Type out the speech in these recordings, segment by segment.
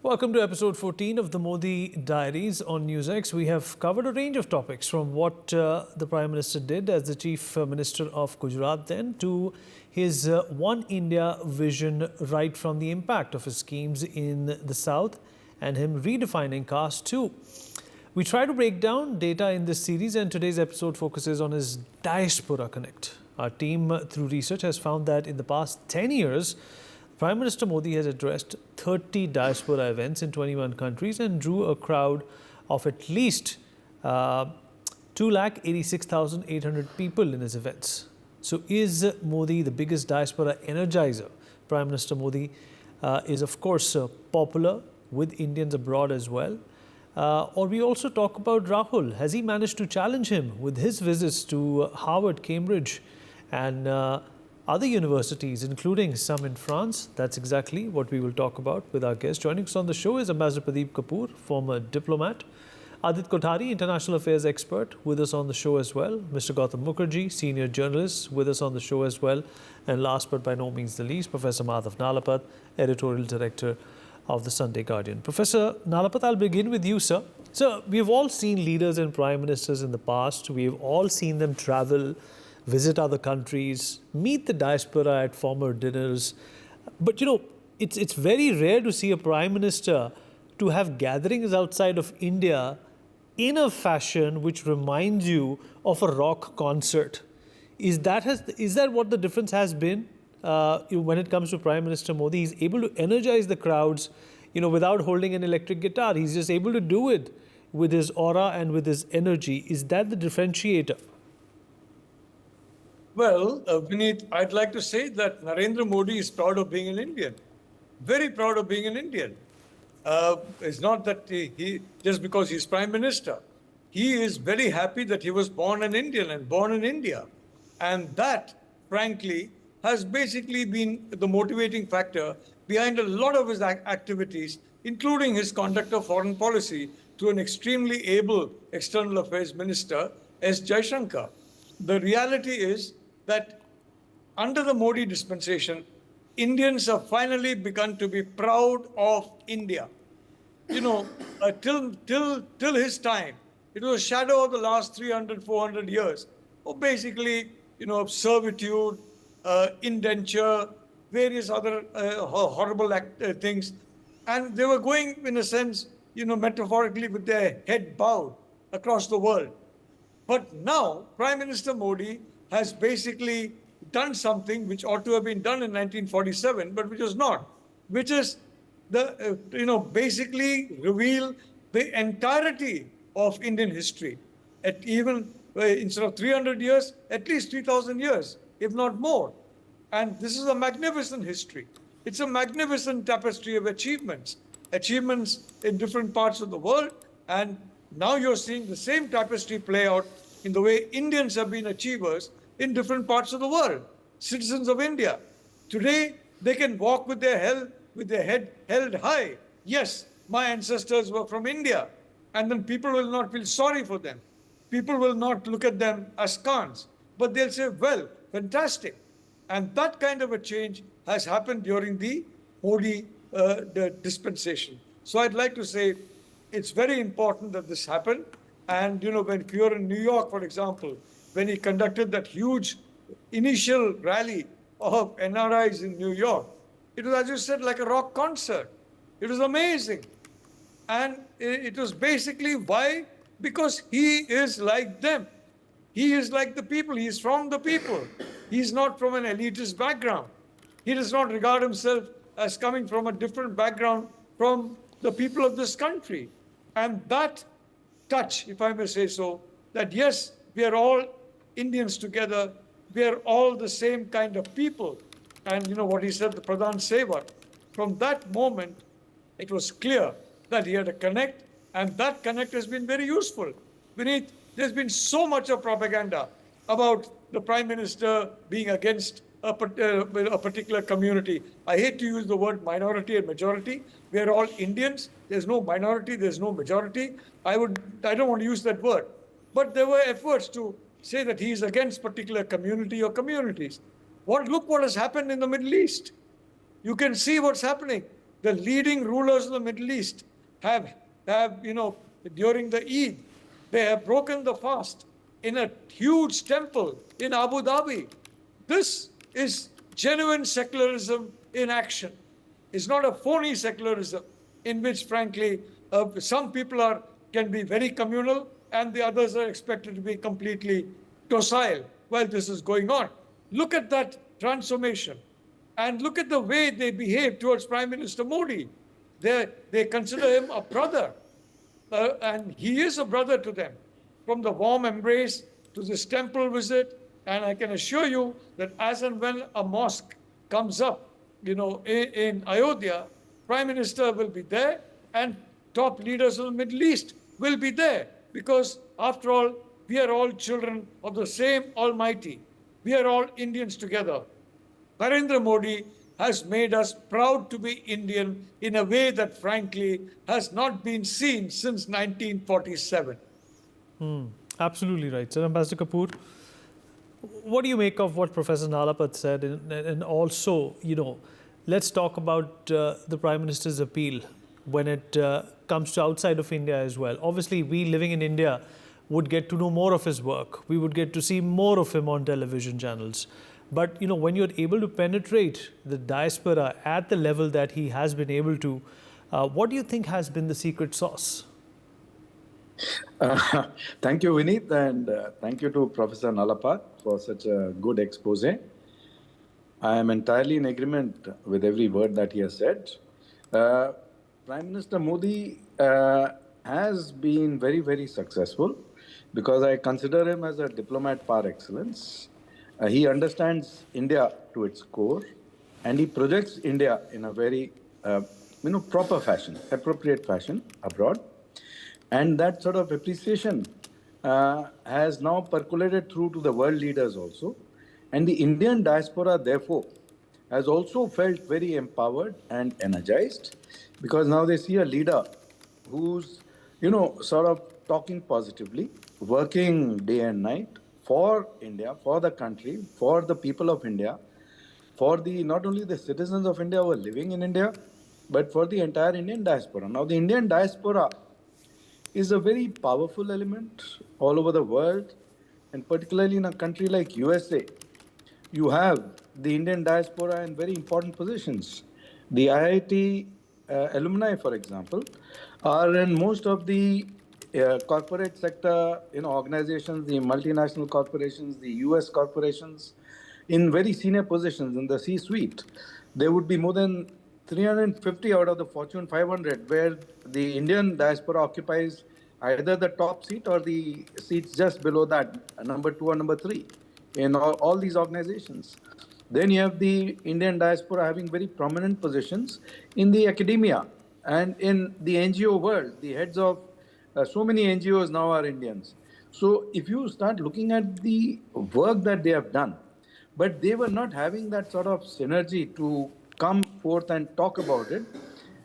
Welcome to episode 14 of the Modi Diaries on NewsX. We have covered a range of topics from what the Prime Minister did as the Chief Minister of Gujarat then to his One India vision, right from the impact of his schemes in the South and him redefining caste too. We try to break down data in this series, and today's episode focuses on his Diaspora Connect. Our team, through research, has found that in the past 10 years, Prime Minister Modi has addressed 30 diaspora events in 21 countries and drew a crowd of at least 286,800 people in his events. So is Modi the biggest diaspora energizer? Prime Minister Modi is, of course, popular with Indians abroad as well. Or we also talk about Rahul. Has he managed to challenge him with his visits to Harvard, Cambridge, and other universities, including some in France? That's exactly what we will talk about with our guest. Joining us on the show is Ambassador Pradeep Kapoor, former diplomat. Adit Kothari, international affairs expert, with us on the show as well. Mr. Gautam Mukherjee, senior journalist, with us on the show as well. And last but by no means the least, Professor Madhav Nalapat, editorial director of the Sunday Guardian. Professor Nalapat, I'll begin with you, sir. So we've all seen leaders and prime ministers in the past. We've all seen them travel, visit other countries, meet the diaspora at formal dinners. But you know, it's very rare to see a prime minister to have gatherings outside of India in a fashion which reminds you of a rock concert. Is that what the difference has been when it comes to Prime Minister Modi? He's able to energize the crowds, without holding an electric guitar. He's just able to do it with his aura and with his energy. Is that the differentiator? Well, Vineet, I'd like to say that Narendra Modi is proud of being an Indian, very proud of being an Indian. It's not that he just because he's Prime Minister. He is very happy that he was born an Indian and born in India. And that, frankly, has basically been the motivating factor behind a lot of his activities, including his conduct of foreign policy through an extremely able External Affairs Minister, S. Jaishankar. The reality is that under the Modi dispensation, Indians have finally begun to be proud of India. Till his time, it was a shadow of the last 300, 400 years of basically, of servitude, indenture, various other horrible things. And they were going, in a sense, metaphorically with their head bowed across the world. But now, Prime Minister Modi has basically done something which ought to have been done in 1947, but which was not, which is basically reveal the entirety of Indian history, at even instead of 300 years, at least 3,000 years, if not more. And this is a magnificent history. It's a magnificent tapestry of achievements in different parts of the world. And now you're seeing the same tapestry play out in the way Indians have been achievers in different parts of the world, citizens of India. Today, they can walk with their head held high. Yes, my ancestors were from India. And then people will not feel sorry for them. People will not look at them as cons, but they'll say, well, fantastic. And that kind of a change has happened during the Modi dispensation. So I'd like to say it's very important that this happened. And, when you're in New York, for example, when he conducted that huge initial rally of NRIs in New York, it was, as you said, like a rock concert. It was amazing. And it was basically why? Because he is like them. He is like the people. He is from the people. He's not from an elitist background. He does not regard himself as coming from a different background from the people of this country. And that touch, if I may say so, that yes, we are all Indians together, we are all the same kind of people. And what he said, the Pradhan Seva, from that moment, it was clear that he had a connect, and that connect has been very useful. Beneath, there's been so much of propaganda about the Prime Minister being against a particular community. I hate to use the word minority and majority. We are all Indians. There's no minority, there's no majority. I don't want to use that word. But there were efforts to say that he is against particular community or communities. Look what has happened in the Middle East. You can see what's happening. the leading rulers of the Middle East have during the Eid, they have broken the fast in a huge temple in Abu Dhabi. This is genuine secularism in action. It's not a phony secularism in which, frankly, some people can be very communal and the others are expected to be completely docile while this is going on. Look at that transformation and look at the way they behave towards Prime Minister Modi. They consider him a brother, and he is a brother to them. From the warm embrace to this temple visit, and I can assure you that as and when a mosque comes up, in Ayodhya, Prime Minister will be there, and top leaders of the Middle East will be there, because after all, we are all children of the same Almighty. We are all Indians together. Narendra Modi has made us proud to be Indian in a way that, frankly, has not been seen since 1947. Absolutely right. So, Ambassador Kapoor, what do you make of what Professor Nalapat said? And also, let's talk about the Prime Minister's appeal when it comes to outside of India as well. Obviously, we living in India would get to know more of his work. We would get to see more of him on television channels. But, when you're able to penetrate the diaspora at the level that he has been able to, what do you think has been the secret sauce? Thank you, Vineet, and thank you to Professor Nalapat for such a good expose. I am entirely in agreement with every word that he has said. Prime Minister Modi has been very, very successful because I consider him as a diplomat par excellence. He understands India to its core, and he projects India in a very, proper fashion, appropriate fashion abroad. And that sort of appreciation has now percolated through to the world leaders also. And the Indian diaspora, therefore, has also felt very empowered and energized because now they see a leader who's, sort of talking positively, working day and night for India, for the country, for the people of India, for not only the citizens of India who are living in India, but for the entire Indian diaspora. Now, the Indian diaspora is a very powerful element all over the world, and particularly in a country like USA, you have the Indian diaspora in very important positions. The IIT alumni, for example, are in most of the corporate sector, organizations, the multinational corporations, the US corporations, in very senior positions in the C-suite. There would be more than 350 out of the Fortune 500 where the Indian diaspora occupies either the top seat or the seats just below that, number 2 or number 3 in all these organizations. Then you have the Indian diaspora having very prominent positions in the academia and in the NGO world. The heads of so many NGOs now are Indians. So if you start looking at the work that they have done, but they were not having that sort of synergy to come forth and talk about it.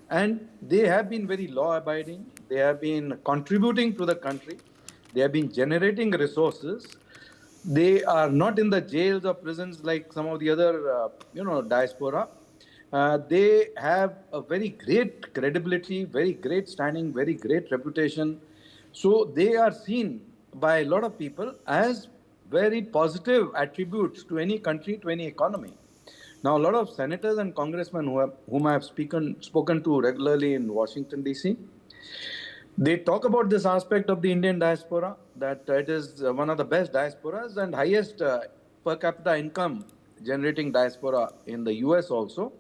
And they have been very law-abiding. They have been contributing to the country. They have been generating resources. They are not in the jails or prisons like some of the other, diaspora. They have a very great credibility, very great standing, very great reputation. So they are seen by a lot of people as very positive attributes to any country, to any economy. Now, a lot of senators and congressmen whom I have spoken to regularly in Washington, D.C., they talk about this aspect of the Indian diaspora, that it is one of the best diasporas and highest per capita income generating diaspora in the US also.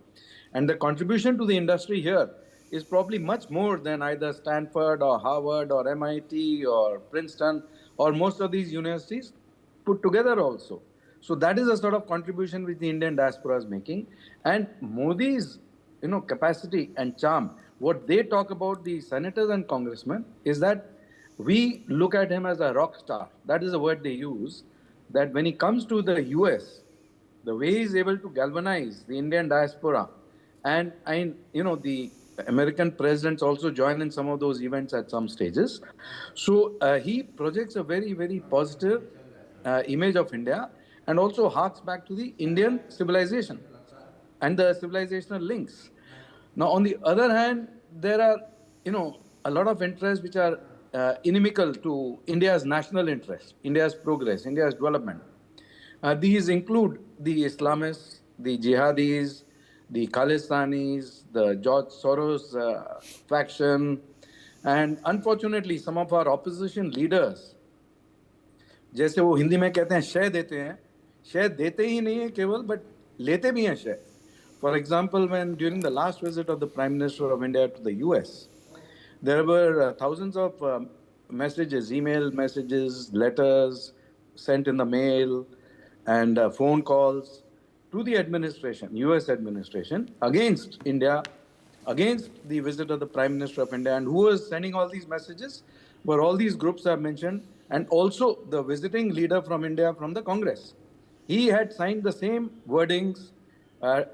And the contribution to the industry here is probably much more than either Stanford or Harvard or MIT or Princeton or most of these universities put together also. So that is a sort of contribution which the Indian diaspora is making. And Modi's, capacity and charm, what they talk about, the senators and congressmen, is that we look at him as a rock star. That is the word they use, that when he comes to the US, the way he's able to galvanize the Indian diaspora, and the American presidents also join in some of those events at some stages. So he projects a very, very positive image of India and also harks back to the Indian civilization and the civilizational links. Now, on the other hand, there are, a lot of interests which are inimical to India's national interest, India's progress, India's development. These include the Islamists, the jihadis, the Khalistanis, the George Soros faction, and unfortunately, some of our opposition leaders, जैसे वो हिंदी में कहते हैं शय देते ही नहीं है केवल, but लेते भी हैं शय. For example, when during the last visit of the Prime Minister of India to the US, there were thousands of messages, email messages, letters sent in the mail, and phone calls to the administration, US administration, against India, against the visit of the Prime Minister of India. And who was sending all these messages? Were all these groups I mentioned, and also the visiting leader from India from the Congress. He had signed the same wordings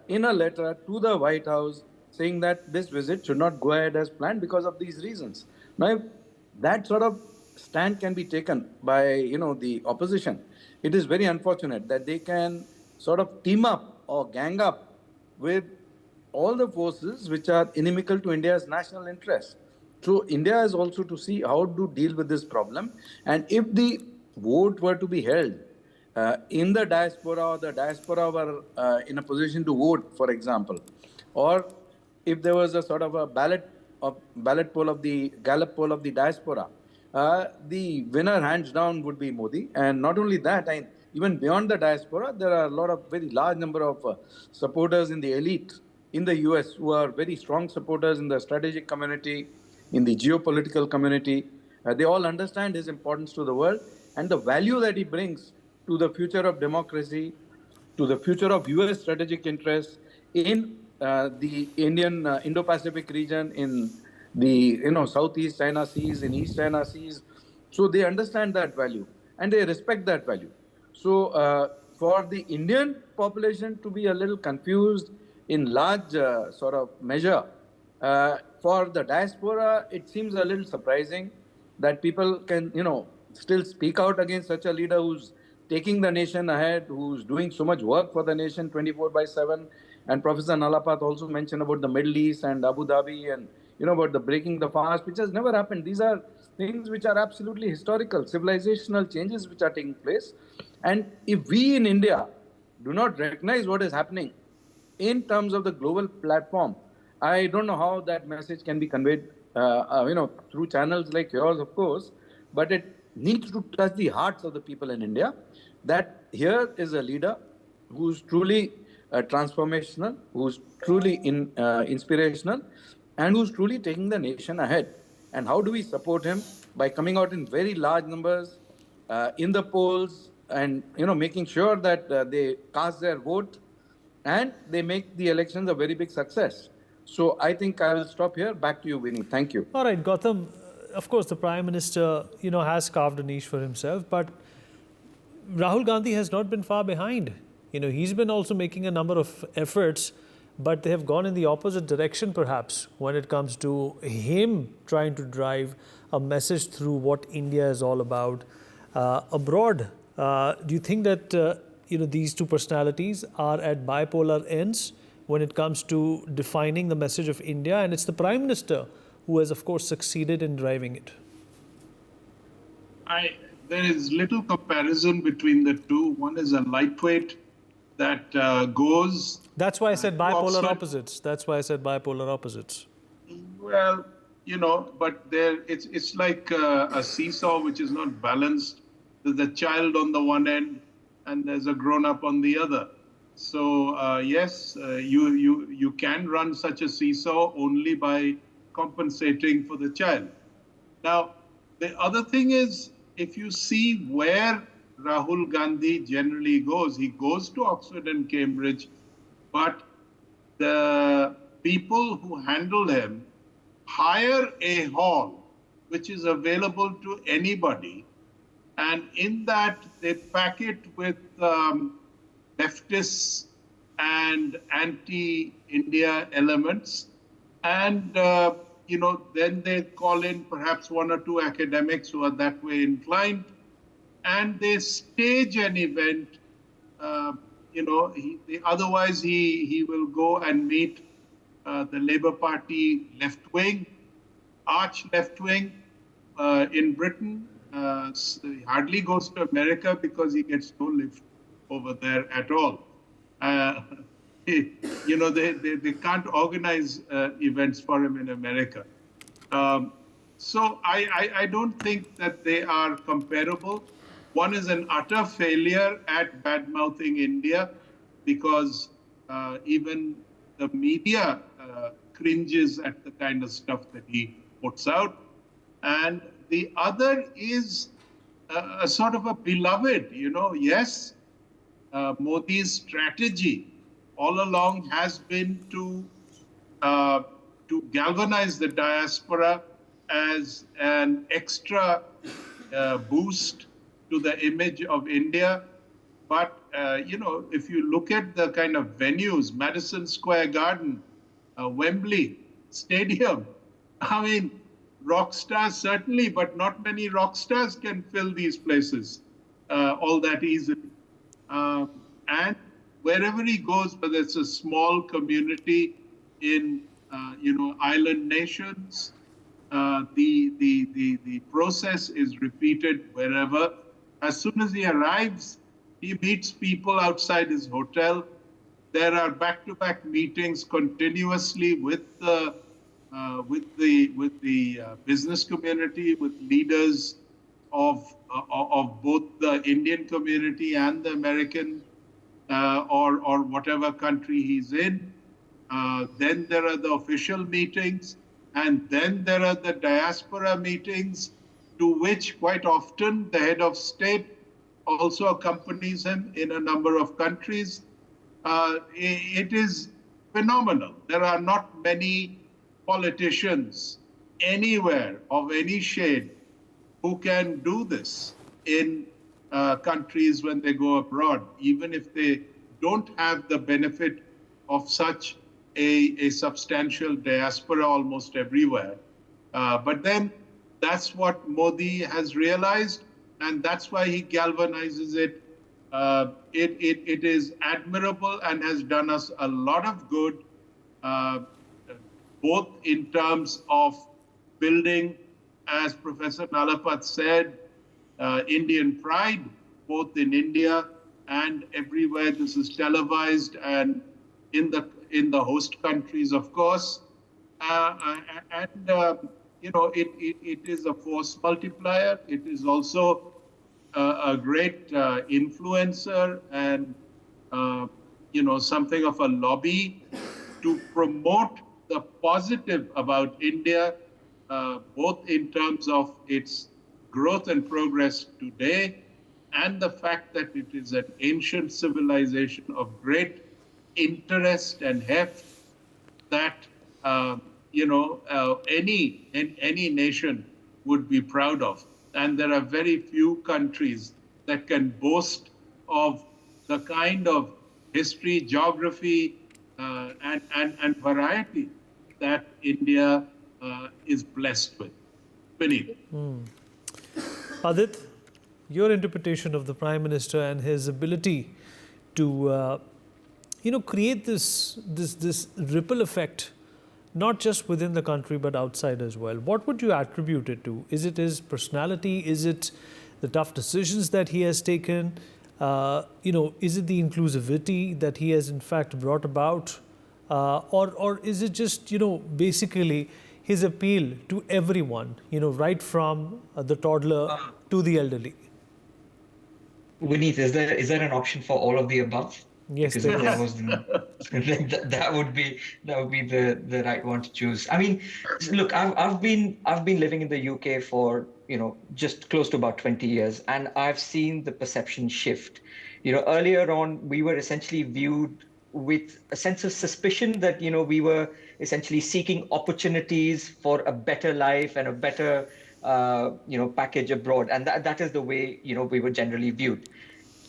in a letter to the White House saying that this visit should not go ahead as planned because of these reasons. Now, if that sort of stand can be taken by the opposition, it is very unfortunate that they can sort of team up or gang up with all the forces which are inimical to India's national interests. So India is also to see how to deal with this problem. And if the vote were to be held in the diaspora, or the diaspora were in a position to vote, for example, or if there was a sort of a ballot poll of the Gallup poll of the diaspora, the winner hands down would be Modi. And not only that, even beyond the diaspora, there are a lot of very large number of supporters in the elite in the US who are very strong supporters in the strategic community, in the geopolitical community. They all understand his importance to the world and the value that he brings to the future of democracy, to the future of US strategic interests in the Indian Indo-Pacific region, in the Southeast China Seas, in East China Seas. So they understand that value and they respect that value. So for the Indian population to be a little confused in large sort of measure, for the diaspora, it seems a little surprising that people can, still speak out against such a leader who's taking the nation ahead, who's doing so much work for the nation 24/7. And Professor Nalapat also mentioned about the Middle East and Abu Dhabi and, about the breaking the fast, which has never happened. These are things which are absolutely historical, civilizational changes which are taking place. And if we in India do not recognize what is happening in terms of the global platform, I don't know how that message can be conveyed, through channels like yours, of course, but it needs to touch the hearts of the people in India, that here is a leader who's truly transformational, who's truly inspirational, and who's truly taking the nation ahead. And how do we support him? By coming out in very large numbers in the polls and, making sure that they cast their vote and they make the elections a very big success. So I think I will stop here. Back to you, Vinny. Thank you. All right, Gautam. Of course, the Prime Minister, has carved a niche for himself, but Rahul Gandhi has not been far behind. He's been also making a number of efforts, but they have gone in the opposite direction, perhaps, when it comes to him trying to drive a message through what India is all about abroad. Do you think that these two personalities are at bipolar ends when it comes to defining the message of India? And it's the Prime Minister who has, of course, succeeded in driving it. There is little comparison between the two. One is a lightweight that goes... That's why I said bipolar opposites. That's why I said bipolar opposites. Well, but it's like a seesaw which is not balanced. There's a child on the one end and there's a grown-up on the other. So yes, you can run such a seesaw only by compensating for the child. Now, the other thing is, if you see where Rahul Gandhi generally goes, he goes to Oxford and Cambridge, but the people who handle him hire a hall which is available to anybody, and in that they pack it with leftists and anti-India elements, and then they call in perhaps one or two academics who are that way inclined, and they stage an event. Otherwise he will go and meet the Labour Party left wing, arch left wing in Britain. He hardly goes to America because he gets no lift over there at all. They can't organize events for him in America. So I don't think that they are comparable. One is an utter failure at bad-mouthing India because even the media cringes at the kind of stuff that he puts out. And the other is a sort of a beloved, yes, Modi's strategy all along has been to galvanize the diaspora as an extra boost to the image of India. But, if you look at the kind of venues, Madison Square Garden, Wembley Stadium, I mean, rock stars certainly, but not many rock stars can fill these places all that easily. And wherever he goes, whether it's a small community in, island nations, the process is repeated wherever. As soon as he arrives, he meets people outside his hotel. There are back-to-back meetings continuously with the business community, with leaders of both the Indian community and the American or whatever country he's in. Then there are the official meetings, and then there are the diaspora meetings, to which quite often the head of state also accompanies him in a number of countries. It is phenomenal. There are not many politicians anywhere of any shade who can do this in countries when they go abroad, even if they don't have the benefit of such a substantial diaspora almost everywhere. But then that's what Modi has realized, and that's why he galvanizes it. It is admirable and has done us a lot of good, both in terms of building, as Professor Nalapat said, Indian pride, both in India and everywhere. This is televised and in the host countries, of course. It is a force multiplier. It is also a great influencer and, something of a lobby to promote the positive about India, both in terms of its growth and progress today, and the fact that it is an ancient civilization of great interest and heft that any nation would be proud of. And there are very few countries that can boast of the kind of history, geography, and variety that India is blessed with. Beneath. Adit, your interpretation of the Prime Minister and his ability to, create this ripple effect, not just within the country but outside as well. What would you attribute it to? Is it his personality? Is it the tough decisions that he has taken? Is it the inclusivity that he has in fact brought about? Or is it just, basically his appeal to everyone, right from the toddler to the elderly? Vineet, is there an option for all of the above? Yes, Because if there was, that would be the right one to choose. I mean, look, I've been living in the UK for just close to about 20 years, and I've seen the perception shift. Earlier on, we were essentially viewed with a sense of suspicion that we were essentially seeking opportunities for a better life and a better package abroad, and that is the way we were generally viewed.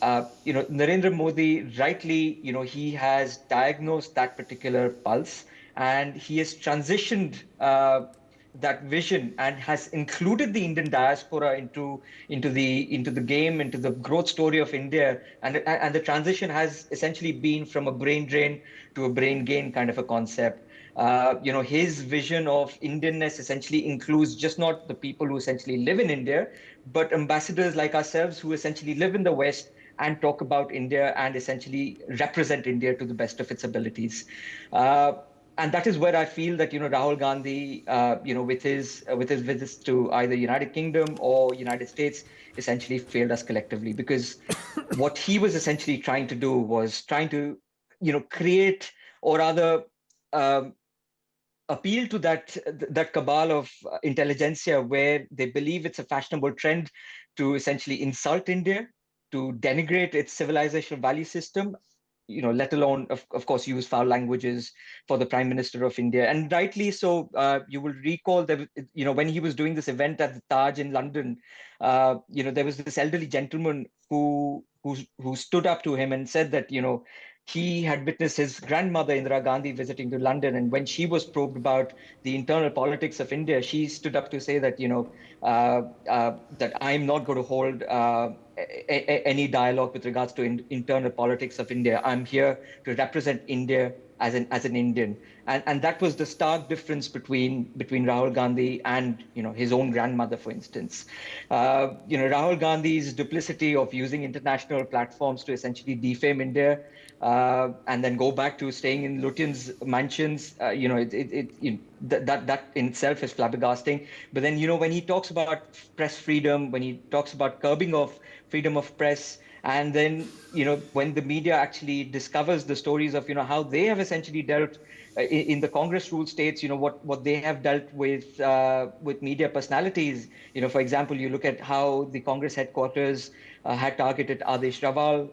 Narendra Modi, rightly, he has diagnosed that particular pulse, and he has transitioned that vision and has included the Indian diaspora into the game, into the growth story of India, and the transition has essentially been from a brain drain to a brain gain kind of a concept. His vision of Indianness essentially includes just not the people who essentially live in India, but ambassadors like ourselves who essentially live in the West and talk about India and essentially represent India to the best of its abilities. And that is where I feel that Rahul Gandhi, with his visits to either United Kingdom or United States, essentially failed us collectively, because what he was essentially trying to do was trying to create, or rather appeal to that cabal of intelligentsia where they believe it's a fashionable trend to essentially insult India, to denigrate its civilizational value system, let alone, of course, use foul languages for the Prime Minister of India. And rightly so. You will recall that, when he was doing this event at the Taj in London, there was this elderly gentleman who stood up to him and said that, he had witnessed his grandmother, Indira Gandhi, visiting to London. And when she was probed about the internal politics of India, she stood up to say that, that I'm not going to hold any dialogue with regards to internal politics of India. I'm here to represent India as an Indian. And that was the stark difference between Rahul Gandhi and his own grandmother, for instance. Rahul Gandhi's duplicity of using international platforms to essentially defame India, and then go back to staying in Lutyens' mansions, that in itself is flabbergasting. But then, when he talks about press freedom, when he talks about curbing of freedom of press, and then, when the media actually discovers the stories of, how they have essentially dealt in the Congress ruled states, what they have dealt with media personalities. For example, you look at how the Congress headquarters had targeted Adesh Rawal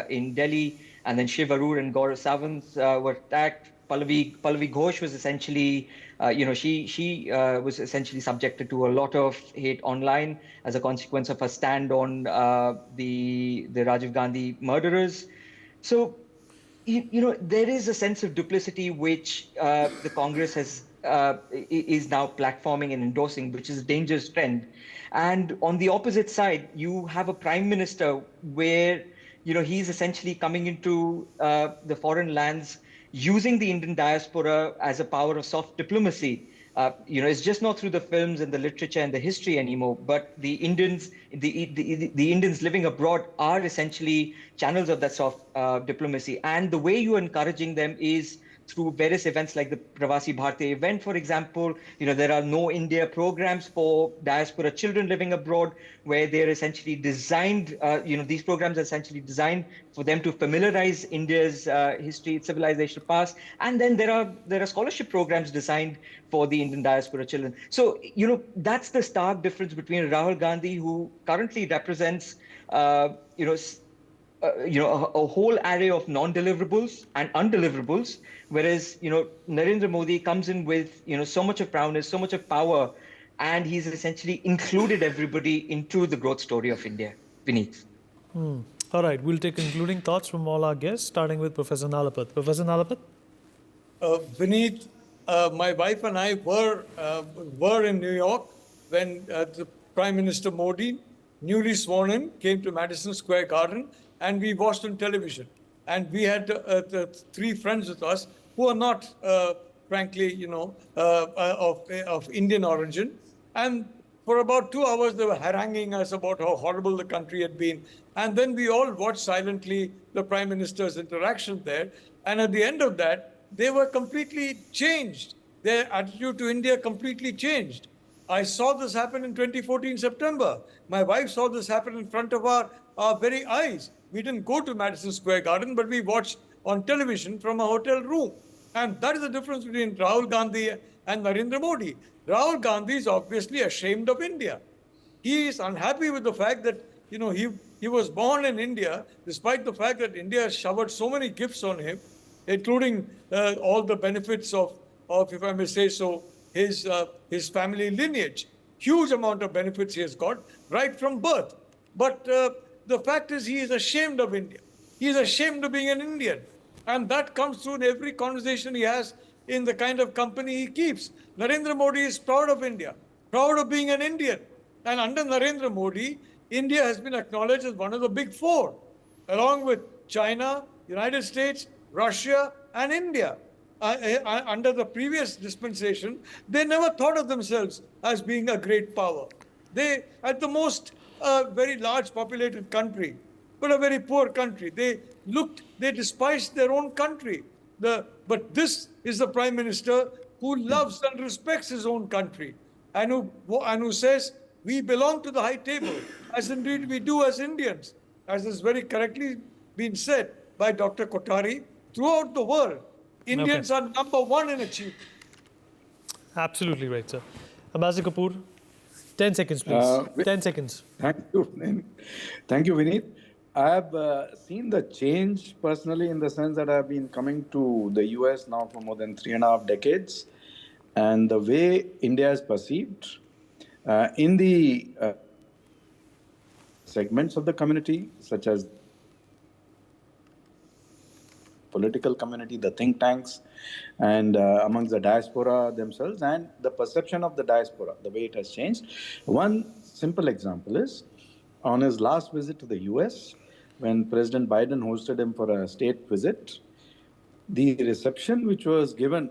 in Delhi, and then Shiv Arur and Gaurav Sawant were attacked. Pallavi Ghosh was essentially, she was essentially subjected to a lot of hate online as a consequence of her stand on the Rajiv Gandhi murderers. So, there is a sense of duplicity which the Congress is now platforming and endorsing, which is a dangerous trend. And on the opposite side, you have a prime minister where he's essentially coming into the foreign lands using the Indian diaspora as a power of soft diplomacy. It's just not through the films and the literature and the history anymore, but the Indians living abroad are essentially channels of that soft diplomacy. And the way you're encouraging them is through various events like the Pravasi Bharti event, for example. There are No India programs for diaspora children living abroad, where they're essentially designed, these programs are essentially designed for them to familiarize India's history, its civilizational past. And then there are scholarship programs designed for the Indian diaspora children. So, that's the stark difference between Rahul Gandhi, who currently represents, a whole array of non-deliverables and undeliverables, whereas Narendra Modi comes in with so much of prowess, so much of power, and he's essentially included everybody into the growth story of India. Vineet. All right, we'll take concluding thoughts from all our guests, starting with Professor Nalapat. Professor Nalapat? Vineet, my wife and I were in New York when the Prime Minister Modi, newly sworn in, came to Madison Square Garden, and we watched on television. And we had the three friends with us who are not, frankly, of Indian origin. And for about 2 hours, they were haranguing us about how horrible the country had been. And then we all watched silently the Prime Minister's interaction there. And at the end of that, they were completely changed. Their attitude to India completely changed. I saw this happen in 2014 September. My wife saw this happen in front of our very eyes. We didn't go to Madison Square Garden, but we watched on television from a hotel room. And that is the difference between Rahul Gandhi and Narendra Modi. Rahul Gandhi is obviously ashamed of India. He is unhappy with the fact that, he was born in India, despite the fact that India has showered so many gifts on him, including all the benefits of, if I may say so, his family lineage. Huge amount of benefits he has got right from birth. But the fact is, he is ashamed of India. He is ashamed of being an Indian. And that comes through in every conversation he has in the kind of company he keeps. Narendra Modi is proud of India, proud of being an Indian. And under Narendra Modi, India has been acknowledged as one of the big four, along with China, United States, Russia, and India. under the previous dispensation, they never thought of themselves as being a great power. They, at the most, a very large populated country, but a very poor country. They despised their own country. But this is the Prime Minister who loves and respects his own country, and who says, we belong to the high table, as indeed we do as Indians, as has very correctly been said by Dr. Kothari. Throughout the world, Indians are number one in achievement. Absolutely right, sir. Ambassador Kapoor, 10 seconds, please. 10 seconds. Thank you. Thank you, Vineet. I have seen the change personally in the sense that I've been coming to the US now for more than 3.5 decades. And the way India is perceived in the segments of the community, such as political community, the think tanks, and amongst the diaspora themselves, and the perception of the diaspora, the way it has changed. One simple example is, on his last visit to the US, when President Biden hosted him for a state visit, the reception which was given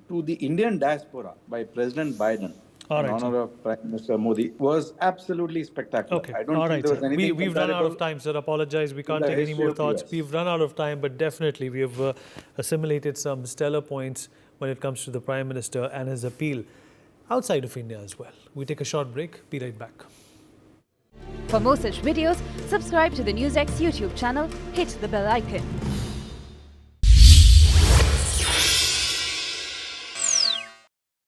to the Indian diaspora by President Biden in honor of Prime Minister Modi was absolutely spectacular. Okay. I don't think there was anything We've run out of time, sir. Apologize. We can't take any more thoughts. We've run out of time, but definitely we have assimilated some stellar points when it comes to the Prime Minister and his appeal outside of India as well. We take a short break. Be right back. For more such videos, subscribe to the NewsX YouTube channel, hit the bell icon.